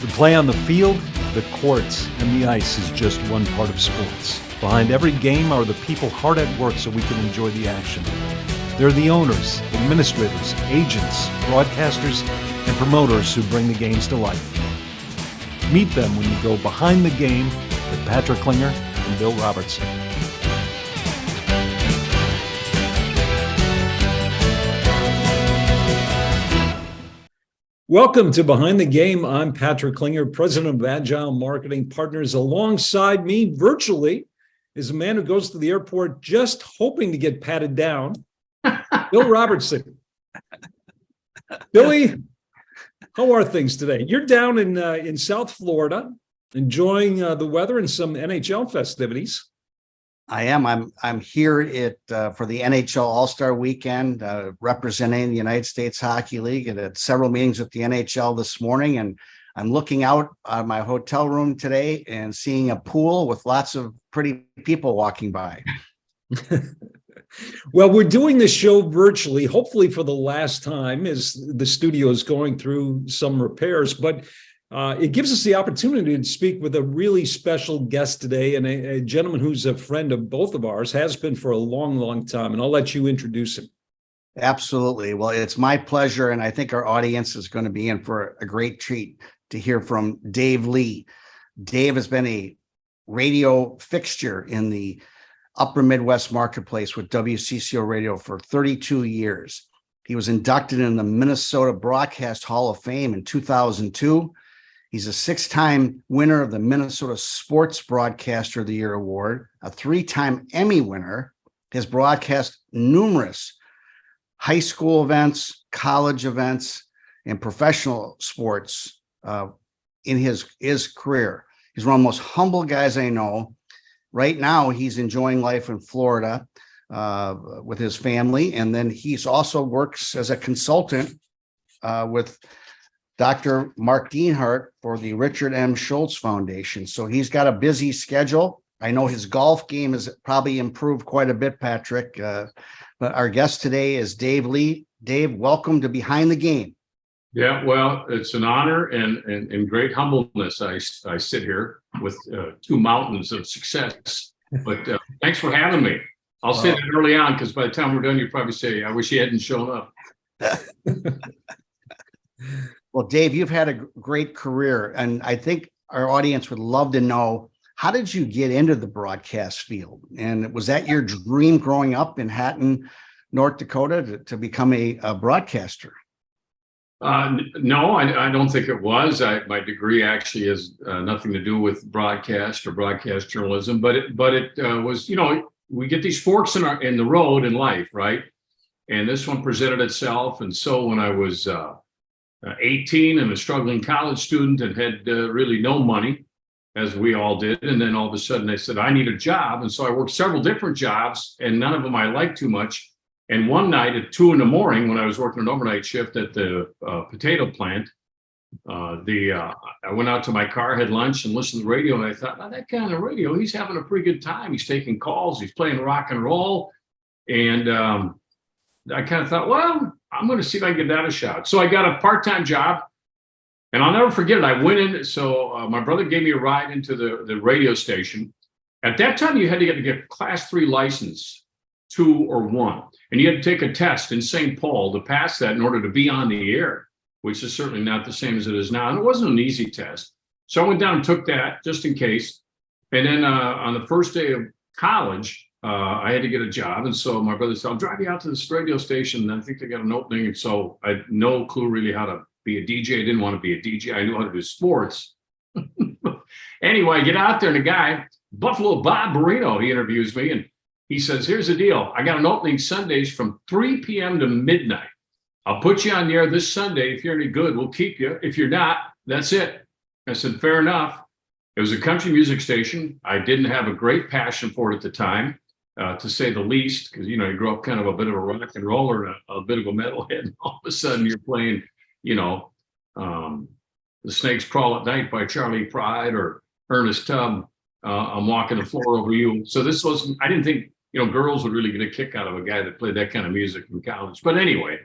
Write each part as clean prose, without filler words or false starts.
The play on the field, the courts, and the ice is just one part of sports. Behind every game are the people hard at work so we can enjoy the action. They're the owners, administrators, agents, broadcasters, and promoters who bring the games to life. Meet them when you go behind the game with Patrick Klinger and Bill Robertson. Welcome to Behind the Game. I'm Patrick Klinger, president of Agile Marketing Partners. Alongside me virtually is a man who goes to the airport just hoping to get patted down, Bill Robertson. Billy, how are things today? You're down in South Florida, enjoying the weather and some NHL festivities. I am. I'm here for the NHL All-Star Weekend, representing the United States Hockey League, and at several meetings with the NHL this morning. And I'm looking out of my hotel room today and seeing a pool with lots of pretty people walking by. Well, we're doing this show virtually, hopefully for the last time, as the studio is going through some repairs. But it gives us the opportunity to speak with a really special guest today, and a gentleman who's a friend of both of ours, has been for a long, long time. And I'll let you introduce him. Absolutely. Well, it's my pleasure, and I think our audience is going to be in for a great treat to hear from Dave Lee. Dave has been a radio fixture in the upper Midwest marketplace with WCCO Radio for 32 years. He was inducted in the Minnesota Broadcast Hall of Fame in 2002. He's a 6-time winner of the Minnesota Sports Broadcaster of the Year Award, a 3-time Emmy winner. Has broadcast numerous high school events, college events, and professional sports in his career. He's one of the most humble guys I know. Right now, he's enjoying life in Florida with his family, and then he's also works as a consultant with Dr. Mark Dienhart for the Richard M. Schultz Foundation. So he's got a busy schedule. I know his golf game has probably improved quite a bit, Patrick. But our guest today is Dave Lee. Dave, welcome to Behind the Game. Yeah, well, it's an honor and great humbleness. I sit here with 2 mountains of success. But thanks for having me. I'll say that early on, because by the time we're done, you'll probably say, I wish he hadn't shown up. Well, Dave, you've had a great career, and I think our audience would love to know, how did you get into the broadcast field? And was that your dream growing up in Hatton, North Dakota, to become a broadcaster? No, I don't think it was. My degree actually has nothing to do with broadcast or broadcast journalism, but it was, we get these forks in the road in life, right? And this one presented itself. And so when I was 18 and a struggling college student and had really no money, as we all did. And then all of a sudden I said, I need a job. And so I worked several different jobs, and none of them I liked too much. And one night at 2 a.m, when I was working an overnight shift at the potato plant, I went out to my car, had lunch, and listened to the radio. And I thought, that guy on the radio, he's having a pretty good time. He's taking calls. He's playing rock and roll. And I kind of thought, well, I'm going to see if I can give that a shot. So I got a part-time job, and I'll never forget it. I went in. So my brother gave me a ride into the radio station. At that time, you had to get a class 3 license, 2 or 1. And you had to take a test in St. Paul to pass that in order to be on the air, which is certainly not the same as it is now. And it wasn't an easy test. So I went down and took that just in case. And then on the first day of college, I had to get a job. And so my brother said, I'll drive you out to this radio station. And I think they got an opening. And so I had no clue really how to be a DJ. I didn't want to be a DJ. I knew how to do sports. Anyway, I get out there, and the guy, Buffalo Bob Barino, he interviews me. And he says, here's the deal. I got an opening Sundays from 3 p.m. to midnight. I'll put you on the air this Sunday. If you're any good, we'll keep you. If you're not, that's it. I said, fair enough. It was a country music station. I didn't have a great passion for it at the time, to say the least, because, you grew up kind of a bit of a rock and roller, a bit of a metalhead. And all of a sudden you're playing, The Snakes Crawl at Night by Charlie Pride or Ernest Tubb, I'm Walking the Floor Over You. So this was, I didn't think, girls would really get a kick out of a guy that played that kind of music in college. But anyway,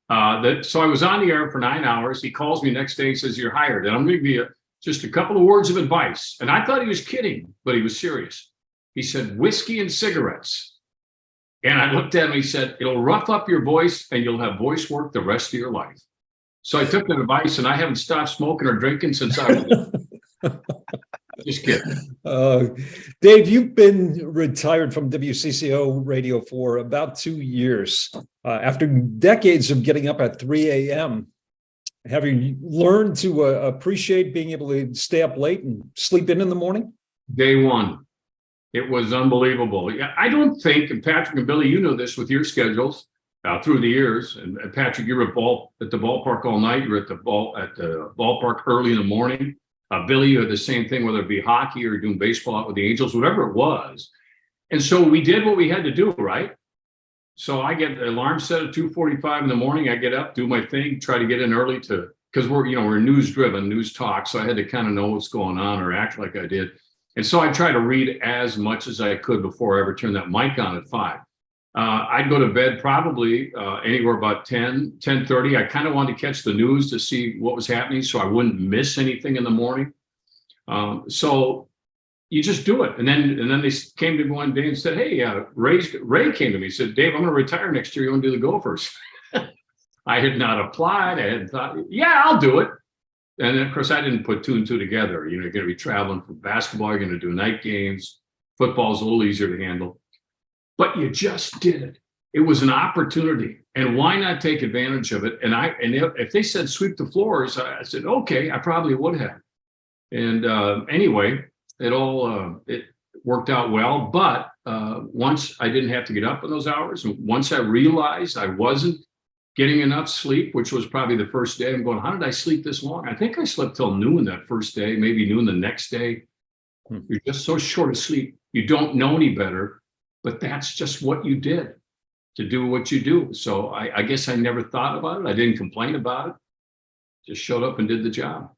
So I was on the air for 9 hours. He calls me next day and says, "You're hired." And I'm going to give you just a couple of words of advice. And I thought he was kidding, but he was serious. He said, "Whiskey and cigarettes." And I looked at him, he said, "It'll rough up your voice and you'll have voice work the rest of your life." So I took that advice, and I haven't stopped smoking or drinking since I was just kidding. Dave, you've been retired from WCCO Radio for about 2 years. After decades of getting up at 3 a.m., have you learned to appreciate being able to stay up late and sleep in the morning? Day one. It was unbelievable. Yeah, I don't think, and Patrick and Billy, you know this with your schedules through the years. And Patrick, you're at the ballpark all night. You're at the ballpark early in the morning. Billy, you had the same thing, whether it be hockey or doing baseball out with the Angels, whatever it was. And so we did what we had to do, right? So I get the alarm set at 2:45 in the morning. I get up, do my thing, try to get in early because we're news driven, news talk. So I had to kind of know what's going on or act like I did. And so I try to read as much as I could before I ever turned that mic on at 5. I'd go to bed probably anywhere about 10:30. I kind of wanted to catch the news to see what was happening so I wouldn't miss anything in the morning. So you just do it. And then they came to me one day and said, "Hey, Ray came to me and said, 'Dave, I'm going to retire next year. You want to do the Gophers?'" I had not applied. I had thought, yeah, I'll do it. And then, of course, I didn't put two and two together. You're going to be traveling for basketball. You're going to do night games. Football's a little easier to handle. But you just did it. It was an opportunity. And why not take advantage of it? And if they said sweep the floors, I said, okay, I probably would have. And anyway, it worked out well. But once I didn't have to get up in those hours, and once I realized I wasn't getting enough sleep, which was probably the first day, I'm going, how did I sleep this long? I think I slept till noon that first day, maybe noon the next day. You're just so short of sleep. You don't know any better, but that's just what you did to do what you do. So I guess I never thought about it. I didn't complain about it. Just showed up and did the job.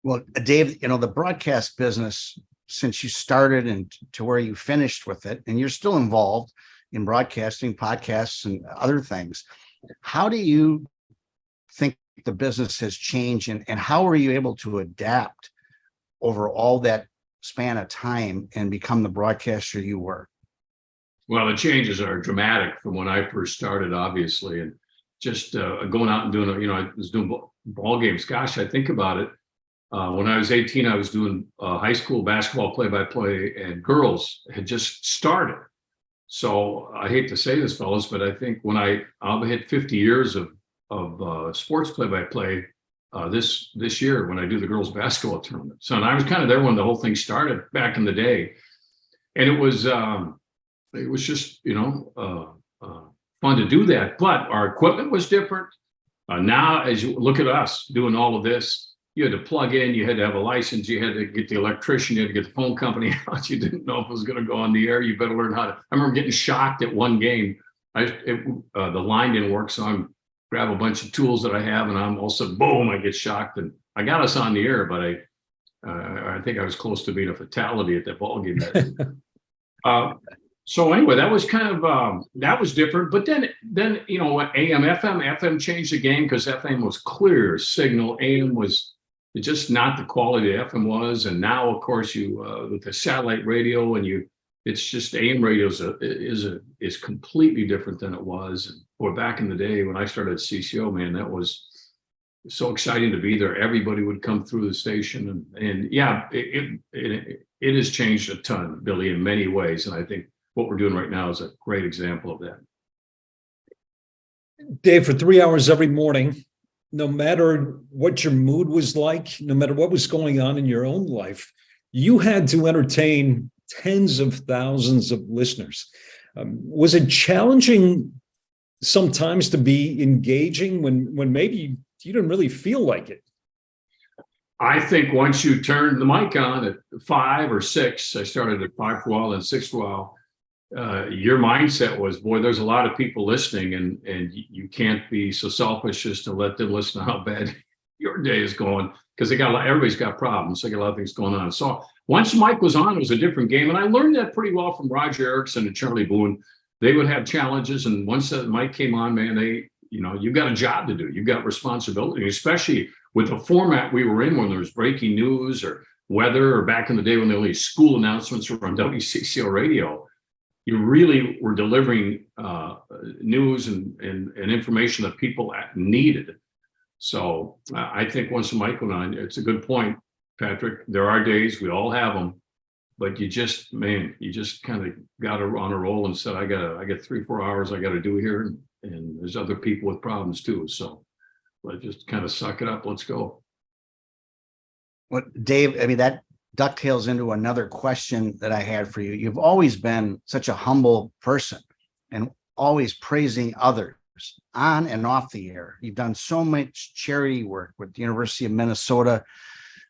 Well, Dave, the broadcast business, since you started and to where you finished with it, and you're still involved in broadcasting, podcasts, and other things, how do you think the business has changed, and how are you able to adapt over all that span of time and become the broadcaster you were? Well, the changes are dramatic from when I first started, obviously, and just going out and doing, I was doing ball games. Gosh, I think about it. When I was 18, I was doing high school basketball play-by-play, and girls had just started. So I hate to say this, fellas, but I think when I'll hit 50 years of sports play-by-play this year when I do the girls basketball tournament. So and I was kind of there when the whole thing started back in the day, and it was just fun to do that. But our equipment was different. Now, as you look at us doing all of this, you had to plug in, you had to have a license, you had to get the electrician, you had to get the phone company out. You didn't know if it was going to go on the air. You better learn how to. I remember getting shocked at one game. The line didn't work, so I'm grab a bunch of tools that I have, and I'm all of a sudden, boom, I get shocked. And I got us on the air, but I think I was close to being a fatality at that ball game. So anyway, that was kind of that was different. But then AM, FM changed the game because FM was clear signal. AM was just not the quality FM was. And now, of course, you with the satellite radio, and it's just AM radio is completely different than it was. And boy, back in the day when I started at CCO, man, that was so exciting to be there. Everybody would come through the station, and yeah, it has changed a ton, Billy, in many ways. And I think what we're doing right now is a great example of that. Dave, for 3 hours every morning, no matter what your mood was like, no matter what was going on in your own life, you had to entertain tens of thousands of listeners. Was it challenging sometimes to be engaging when maybe you didn't really feel like it? I think once you turned the mic on at 5 or 6, I started at 5 for a while and 6 for a while. Your mindset was, boy, there's a lot of people listening, and you can't be so selfish as to let them listen to how bad your day is going, because everybody's got problems. They got a lot of things going on. So once the mic was on, it was a different game, and I learned that pretty well from Roger Erickson and Charlie Boone. they would have challenges. And once that mic came on, man, you've got a job to do. You've got responsibility, especially with the format we were in when there was breaking news or weather, or back in the day when the only school announcements were on WCCO Radio. You really were delivering news and information that people needed. So I think once the mic went on, it's a good point, Patrick. There are days, we all have them, but you just kind of got on a roll and said, I got 3-4 hours I got to do here. And there's other people with problems too. So let's just kind of suck it up. Let's go. Well, Dave, I mean, that ducktails into another question that I had for you. You've always been such a humble person and always praising others on and off the air. You've done so much charity work with the University of Minnesota,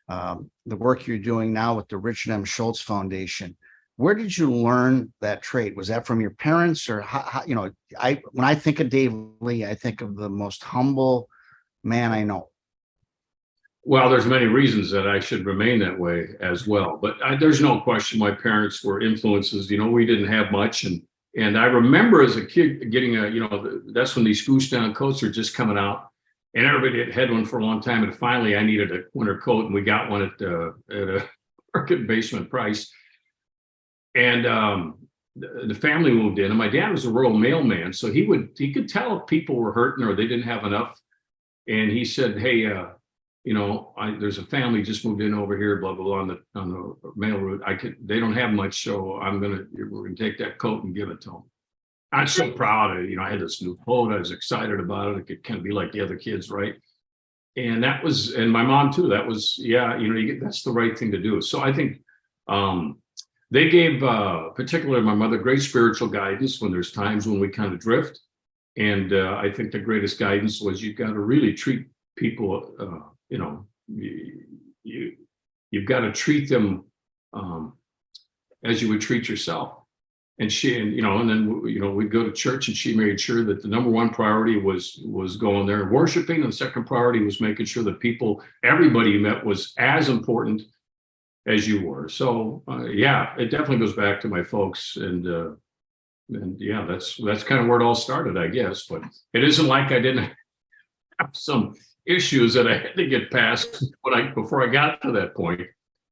the work you're doing now with the Richard M. Schultz Foundation. Where did you learn that trait? Was that from your parents, or how when I think of Dave Lee, I think of the most humble man I know. Well, there's many reasons that I should remain that way as well, but there's no question my parents were influences. We didn't have much, and I remember as a kid getting that's when these goose down coats are just coming out, and everybody had had one for a long time, and finally I needed a winter coat, and we got one at a market basement price. And the family moved in, and my dad was a rural mailman, so he could tell if people were hurting or they didn't have enough, and he said, "Hey, there's a family just moved in over here, blah blah blah, on the mail route. They don't have much, so we're gonna take that coat and give it to them." I'm so proud of it. I had this new coat. I was excited about it. It could kind of be like the other kids, right? And and my mom too. That was, that's the right thing to do. So I think they gave, particularly my mother, great spiritual guidance when there's times when we kind of drift. And I think the greatest guidance was you've got to really treat people, you've got to treat them as you would treat yourself. And and then we'd go to church, and she made sure that the number one priority was going there and worshiping. And the second priority was making sure that everybody you met was as important as you were. So it definitely goes back to my folks, and that's kind of where it all started, I guess. But it isn't like I didn't have some issues that I had to get past before I got to that point.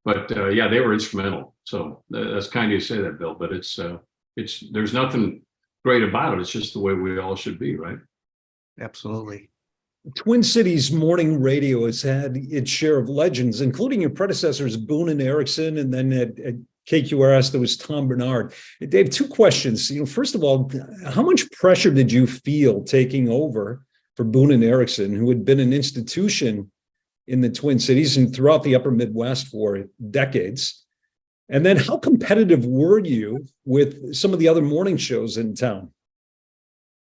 But they were instrumental. So that's kind of you say that, Bill. But there's nothing great about it. It's just the way we all should be, right? Absolutely. Twin Cities morning radio has had its share of legends, including your predecessors, Boone and Erickson, and then at KQRS, there was Tom Bernard. Dave, 2 questions. First of all, how much pressure did you feel taking over for Boone and Erickson, who had been an institution in the Twin Cities and throughout the upper Midwest for decades? And then how competitive were you with some of the other morning shows in town?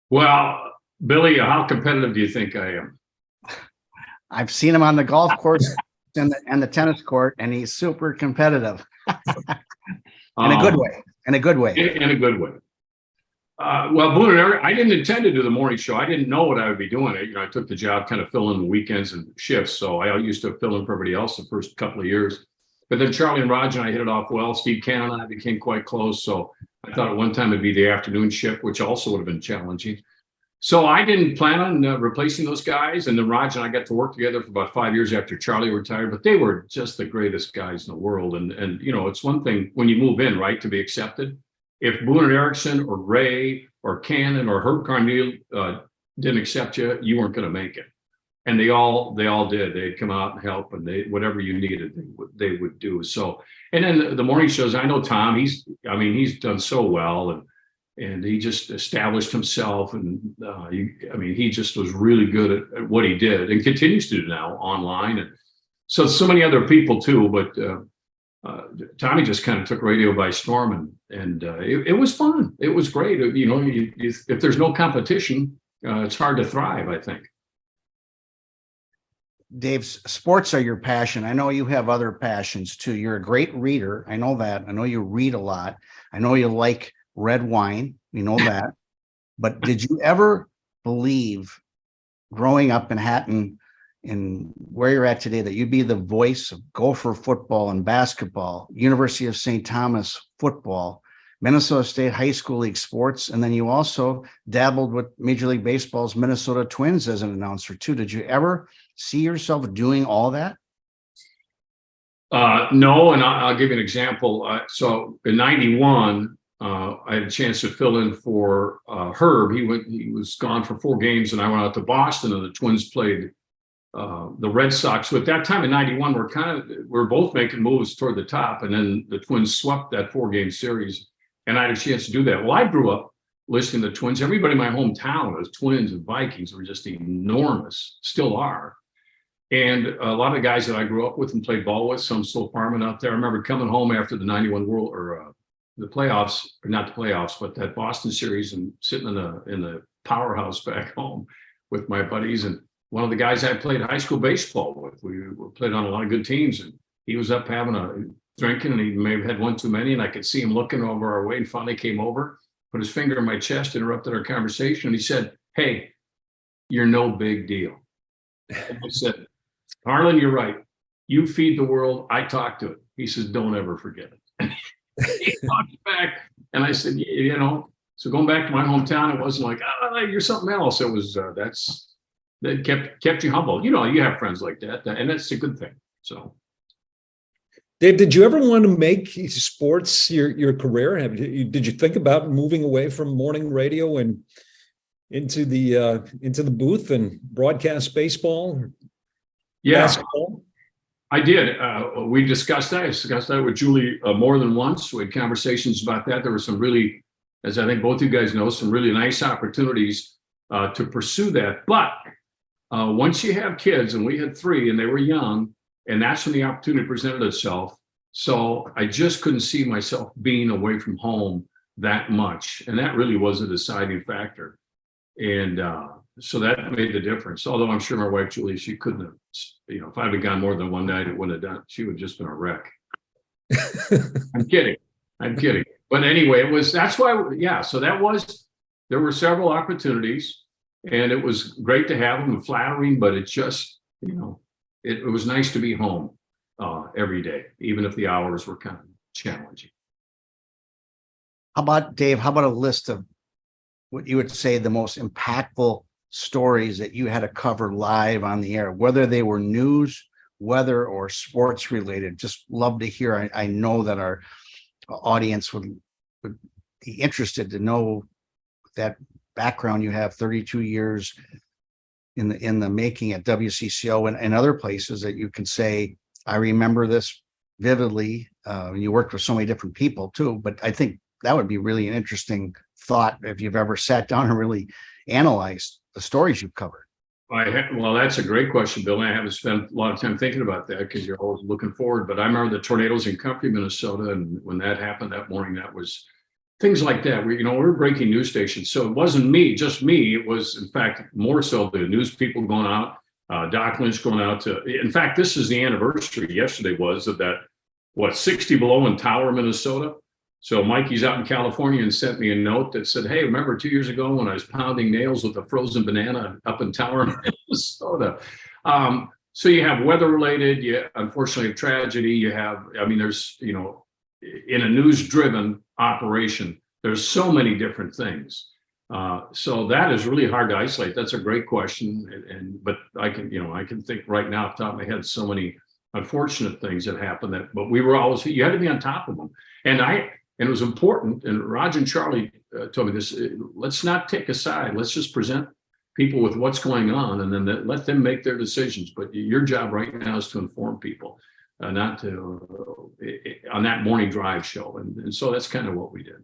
Well, Billy, how competitive do you think I am? I've seen him on the golf course and the tennis court, and he's super competitive. In a good way. In a good way. Well, Boone and Eric, I didn't intend to do the morning show. I didn't know what I would be doing. I took the job kind of filling the weekends and shifts. So I used to fill in for everybody else the first couple of years. But then Charlie and Roger and I hit it off well. Steve Cannon and I became quite close. So I thought at one time it'd be the afternoon shift, which also would have been challenging. So I didn't plan on replacing those guys. And then Roger and I got to work together for about 5 years after Charlie retired. But they were just the greatest guys in the world. And it's one thing when you move in, right, to be accepted. If Boone and Erickson or Ray or Cannon or Herb Carneal didn't accept you, you weren't going to make it. And they all did. They'd come out and help, and whatever you needed, they would do. So, and then the morning shows, I know Tom. He's done so well, and he just established himself, and he just was really good at what he did, and continues to do now online, and so many other people too. But Tommy just kind of took radio by storm, and it was fun. It was great. If there's no competition, it's hard to thrive, I think. Dave, sports are your passion. I know you have other passions too. You're a great reader. I know that. I know you read a lot. I know you like red wine. We know that. But did you ever believe, growing up in Hatton and where you're at today, that you'd be the voice of Gopher football and basketball, University of St. Thomas football, Minnesota State High School League sports, and then you also dabbled with Major League Baseball's Minnesota Twins as an announcer too. Did you ever see yourself doing all that? No, and I'll give you an example. So in '91, I had a chance to fill in for Herb. He was gone for 4 games, and I went out to Boston, and the Twins played the Red Sox. So at that time in '91, we're both making moves toward the top, and then the Twins swept that 4-game series, and I had a chance to do that. Well, I grew up listening to Twins. Everybody in my hometown was Twins and Vikings were just enormous, still are. And a lot of the guys that I grew up with and played ball with, some still farming out there. I remember coming home after the '91 World or the playoffs, or not the playoffs, but that Boston series, and sitting in the powerhouse back home with my buddies. And one of the guys I played high school baseball with, we played on a lot of good teams, and he was up having a drinking, and he may have had one too many, and I could see him looking over our way, and finally came over, put his finger in my chest, interrupted our conversation, and he said, "Hey, you're no big deal." And I said, "Harlan, you're right. You feed the world. I talk to it." He says, "Don't ever forget it." He talked back, and I said, so going back to my hometown, it wasn't like, you're something else. It was, that kept you humble. You have friends like that, and that's a good thing. So. Dave, did you ever want to make sports your career? Did you think about moving away from morning radio and into the booth and broadcast baseball? Yeah, basketball? I did. We discussed that. I discussed that with Julie more than once. We had conversations about that. There were some really, as I think both you guys know, some really nice opportunities to pursue that. But once you have kids, and we had 3, and they were young, and that's when the opportunity presented itself. So I just couldn't see myself being away from home that much. And that really was a deciding factor. And so that made the difference. Although I'm sure my wife, Julie, she couldn't have, if I'd have gone more than one night, it wouldn't have done. She would have just been a wreck. I'm kidding. But anyway, that's why, so there were several opportunities, and it was great to have them and flattering, but it just, it was nice to be home every day, even if the hours were kind of challenging. How about a list of what you would say the most impactful stories that you had to cover live on the air, whether they were news, weather, or sports related? Just love to hear. I know that our audience would be interested to know that background you have, 32 years in the making at WCCO and other places that you can say, I remember this vividly. You worked with so many different people too, but I think that would be really an interesting thought if you've ever sat down and really analyzed the stories you've covered. Well, that's a great question, Bill. I haven't spent a lot of time thinking about that because you're always looking forward. But I remember the tornadoes in Comfrey, Minnesota, and when that happened that morning, that was things like that. We were breaking news stations, so it wasn't just me. It was, in fact, more so the news people going out. Doc Lynch going out to. In fact, this is the anniversary. Yesterday was of that. 60 below in Tower, Minnesota. So Mikey's out in California and sent me a note that said, "Hey, remember 2 years ago when I was pounding nails with a frozen banana up in Tower, Minnesota?" So you have weather related, you unfortunately have tragedy, you have, there's, in a news driven operation, there's so many different things. So that is really hard to isolate. That's a great question. But I can think right now off the top of my head, so many unfortunate things that happened but we were always, you had to be on top of them. And it was important, and Roger and Charlie told me this, let's not take a side. Let's just present people with what's going on, and then let them make their decisions. But your job right now is to inform people, not to, on that morning drive show. And so that's kind of what we did.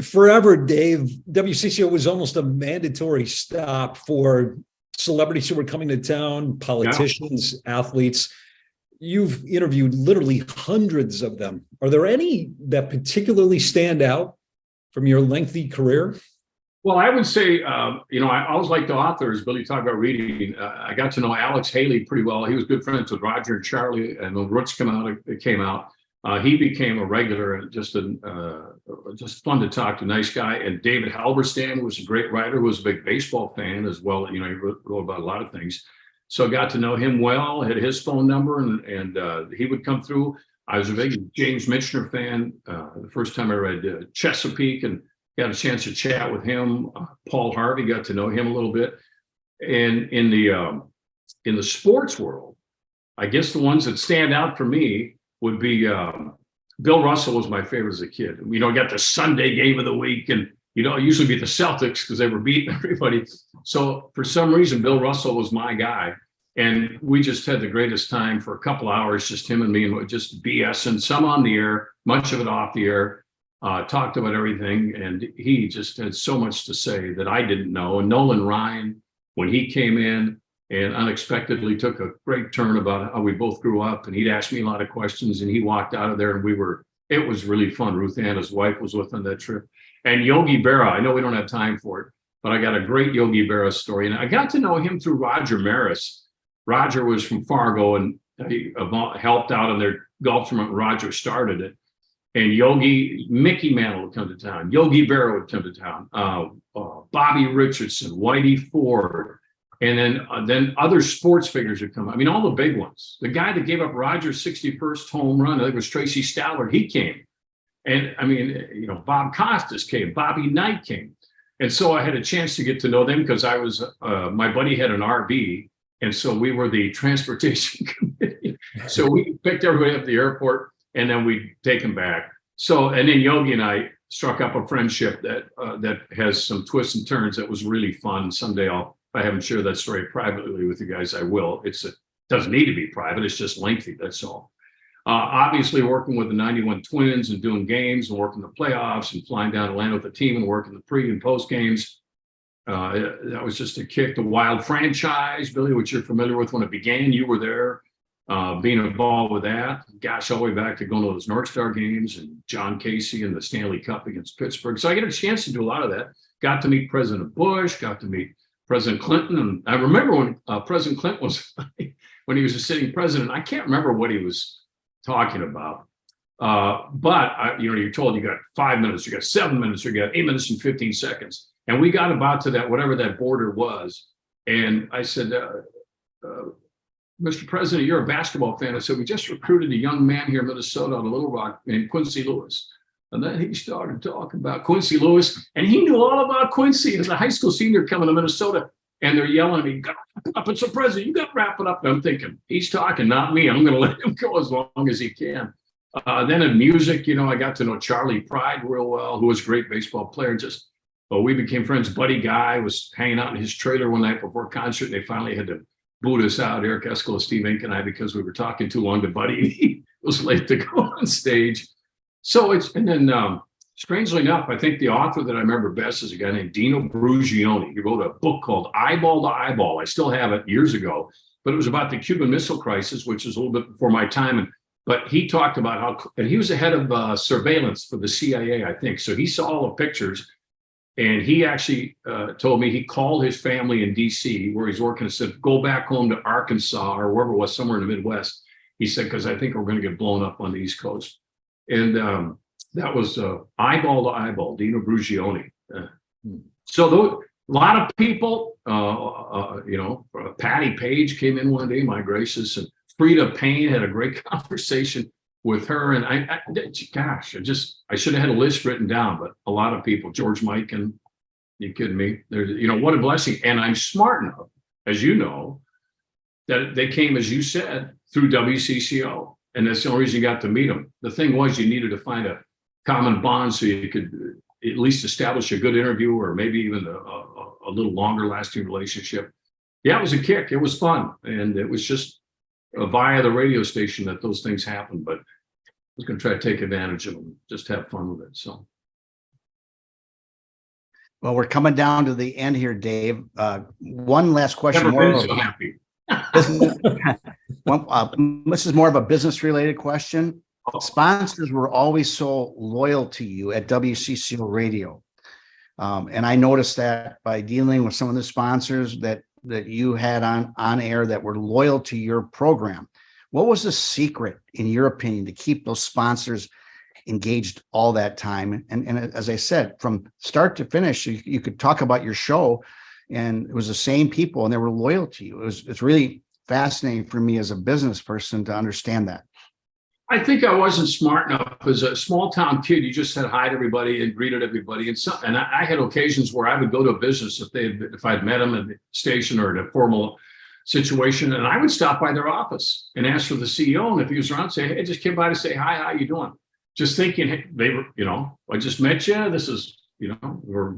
Forever, Dave, WCCO was almost a mandatory stop for celebrities who were coming to town, politicians, athletes. You've interviewed literally hundreds of them. Are there any that particularly stand out from your lengthy career? Well, I would say, I always like the authors. Billy talked about reading. I got to know Alex Haley pretty well. He was good friends with Roger and Charlie, and when Roots came out, he became a regular and just fun to talk to, nice guy. And David Halberstam was a great writer, was a big baseball fan as well. He wrote about a lot of things. So I got to know him well, had his phone number, and he would come through. I was a big James Michener fan. The first time I read Chesapeake and got a chance to chat with him. Paul Harvey, got to know him a little bit. And in the sports world, I guess the ones that stand out for me would be Bill Russell was my favorite as a kid. Got the Sunday game of the week, and it usually be the Celtics because they were beating everybody. So for some reason, Bill Russell was my guy. And we just had the greatest time for a couple hours, just him and me, and just BSing, some on the air, much of it off the air, talked about everything. And he just had so much to say that I didn't know. And Nolan Ryan, when he came in and unexpectedly took a great turn about how we both grew up, and he'd ask me a lot of questions, and he walked out of there, and it was really fun. Ruth Ann, his wife, was with on that trip. And Yogi Berra, I know we don't have time for it, but I got a great Yogi Berra story. And I got to know him through Roger Maris. Roger was from Fargo, and he helped out in their golf tournament. Roger started it. And Mickey Mantle would come to town. Yogi Berra would come to town. Bobby Richardson, Whitey Ford. And then other sports figures would come. I mean, all the big ones. The guy that gave up Roger's 61st home run, I think it was Tracy Stallard, he came. And I mean, Bob Costas came, Bobby Knight came. And so I had a chance to get to know them because my buddy had an RV. And so we were the transportation committee. So we picked everybody up at the airport, and then we'd take them back. So, and then Yogi and I struck up a friendship that has some twists and turns that was really fun. Someday if I haven't shared that story privately with you guys, I will. It doesn't need to be private. It's just lengthy. That's all. Obviously working with the 91 Twins and doing games and working the playoffs and flying down to Atlanta with the team and working the pre and post games. That was just a kick. The Wild franchise, Billy, which you're familiar with when it began. You were there, being involved with that. Gosh, all the way back to going to those North Star games and John Casey and the Stanley Cup against Pittsburgh. So I get a chance to do a lot of that. Got to meet President Bush, got to meet President Clinton. And I remember when President Clinton was, when he was a sitting president, I can't remember what he was talking about. But you're told you got 5 minutes, you got 7 minutes, you got 8 minutes and 15 seconds. And we got about to that, whatever that border was. And I said, Mr. President, you're a basketball fan. I said, we just recruited a young man here in Minnesota on Little Rock named Quincy Lewis. And then he started talking about Quincy Lewis. And he knew all about Quincy as a high school senior coming to Minnesota. And they're yelling at me, you got to wrap it up. It's the president. You got to wrap it up. And I'm thinking, he's talking, not me. I'm going to let him go as long as he can. Then in music, I got to know Charlie Pride real well, who was a great baseball player. We became friends. Buddy Guy was hanging out in his trailer one night before a concert. And they finally had to boot us out, Eric Eskel, Steve Ink, and I, because we were talking too long to Buddy. He was late to go on stage. So strangely enough, I think the author that I remember best is a guy named Dino Brugione. He wrote a book called Eyeball to Eyeball. I still have it, years ago, but it was about the Cuban Missile Crisis, which is a little bit before my time. But he talked about and he was the head of surveillance for the CIA, I think. So he saw all the pictures. And he actually told me he called his family in D.C. where he's working and said, go back home to Arkansas or wherever it was, somewhere in the Midwest. He said, because I think we're going to get blown up on the East Coast. And that was Eyeball to Eyeball, Dino Brugione. So a lot of people, Patty Page came in one day, my gracious, and Frida Payne had a great conversation with her. And I should have had a list written down, but a lot of people, George Mikan, you kidding me? What a blessing. And I'm smart enough, as you know, that they came, as you said, through WCCO. And that's the only reason you got to meet them. The thing was, you needed to find a common bond so you could at least establish a good interview, or maybe even a little longer lasting relationship. Yeah, it was a kick. It was fun. And it was just via the radio station that those things happened. But I was going to try to take advantage of them, just have fun with it. So. Well, we're coming down to the end here, Dave. One last question. Never been so happy. This is more of a business-related question. Sponsors were always so loyal to you at WCCO Radio. And I noticed that by dealing with some of the sponsors that you had on air that were loyal to your program. What was the secret, in your opinion, to keep those sponsors engaged all that time? And as I said, from start to finish, you could talk about your show, and it was the same people, and they were loyal to you. It's really fascinating for me as a business person to understand that. I think I wasn't smart enough. As a small town kid, you just said hi to everybody and greeted everybody. And I had occasions where I would go to a business if I'd met them at the station or in a formal situation, and I would stop by their office and ask for the CEO. And if he was around, say, hey, just came by to say hi, how you doing? Just thinking, hey, they were, I just met you. This is, we're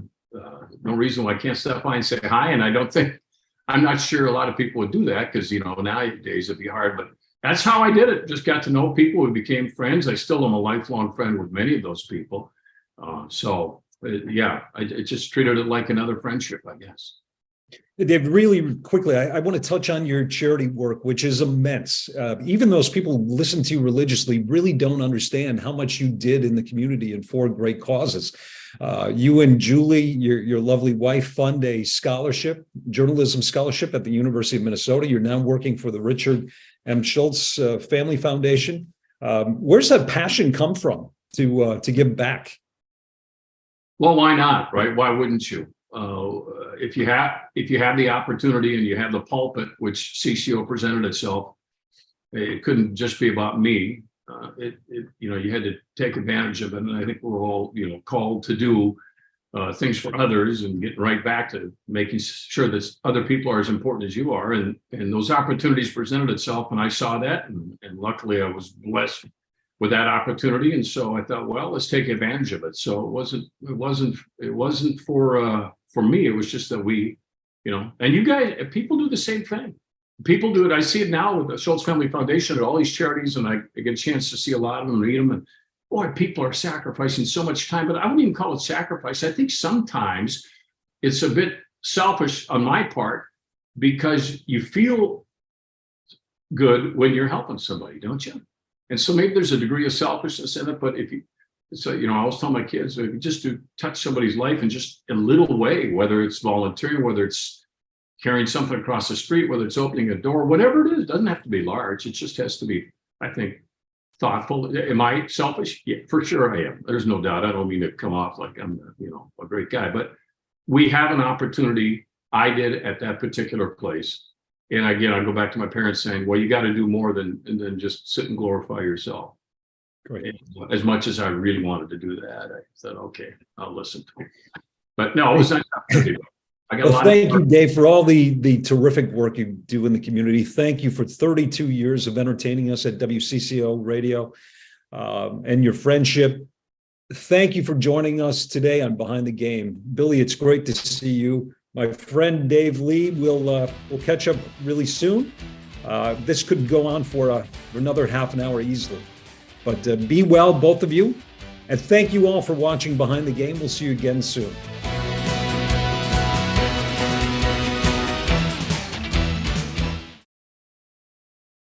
no reason why I can't stop by and say hi. And I'm not sure a lot of people would do that because, nowadays it'd be hard, but that's how I did it. Just got to know people. We became friends. I still am a lifelong friend with many of those people. I just treated it like another friendship, I guess. Dave, really quickly, I want to touch on your charity work, which is immense. Even those people who listen to you religiously really don't understand how much you did in the community and for great causes. You and Julie, your lovely wife, fund a journalism scholarship at the University of Minnesota. You're now working for the Richard M. Schultz Family Foundation. Where's that passion come from to give back? Well, why not, right? Why wouldn't you? If you have the opportunity and you have the pulpit, which CCO presented itself, it couldn't just be about me. You had to take advantage of it, and I think we're all called to do things for others and getting right back to making sure that other people are as important as you are. And those opportunities presented itself, and I saw that, and luckily I was blessed with that opportunity. And so I thought, well, let's take advantage of it. So it wasn't for me. It was just that we, and you guys, people do the same thing. People do it. I see it now with the Schultz Family Foundation at all these charities, and I get a chance to see a lot of them, read them, and boy, people are sacrificing so much time. But I wouldn't even call it sacrifice. I think sometimes it's a bit selfish on my part because you feel good when you're helping somebody, don't you? And so maybe there's a degree of selfishness in it, but I always tell my kids, if you just touch somebody's life in just a little way, whether it's volunteering, whether it's carrying something across the street, whether it's opening a door, whatever it is, it doesn't have to be large. It just has to be, I think, thoughtful. Am I selfish? Yeah, for sure I am. There's no doubt. I don't mean to come off like I'm, a great guy, but we have an opportunity. I did at that particular place. And again, I go back to my parents saying, well, you got to do more than just sit and glorify yourself. Great. And as much as I really wanted to do that, I said, okay, I'll listen to it. But no, it was not. Thank you, Dave, for all the terrific work you do in the community. Thank you for 32 years of entertaining us at WCCO Radio and your friendship. Thank you for joining us today on Behind the Game. Billy, it's great to see you. My friend Dave Lee, we'll catch up really soon. This could go on for another half an hour easily. But be well, both of you. And thank you all for watching Behind the Game. We'll see you again soon.